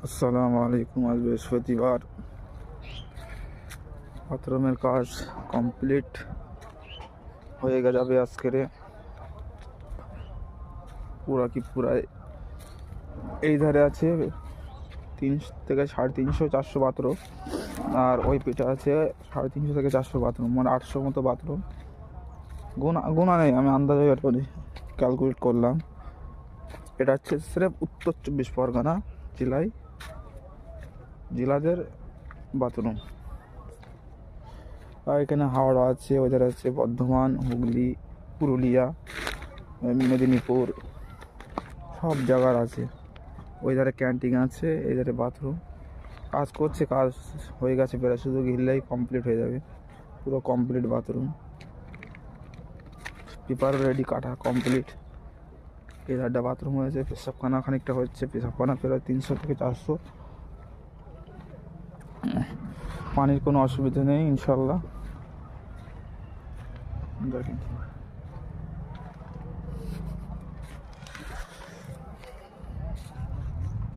আসসালামু আলাইকুম। আজ বৃহস্পতিবার, বাথরুমের কাজ কমপ্লিট হয়ে যাবে আজকের। পুরাই এই ধারে আছে 300 থেকে 350 400 বাথরুম, আর ওই পিঠে আছে 350 থেকে 400 বাথরুম, মানে 800 মতো বাথরুম। গোনা নেই, আমি আন্দাজে করে ক্যালকুলেট করলাম। এটা হচ্ছে স্রেফ উত্তর 24 পরগনা জেলাদের বাথরুম। আর এখানে হাওড়া আছে, ওইধারে আছে বর্ধমান, হুগলি, পুরুলিয়া, মেদিনীপুর, সব জায়গার আছে। ওই ধারে ক্যান্টিন আছে, এই ধারে বাথরুম। কাজ হয়ে গেছে প্রায়, শুধু ঘিরলেই কমপ্লিট হয়ে যাবে। পুরো কমপ্লিট বাথরুম, পেপার রেডি, কাটা কমপ্লিট। এই ধারটা বাথরুম হয়েছে, পেশাবখানা খানিকটা হচ্ছে, পেশাবখানা প্রায় 300 থেকে 400। পানির কোনো অসুবিধা নেই ইনশাল্লাহ। দেখেন।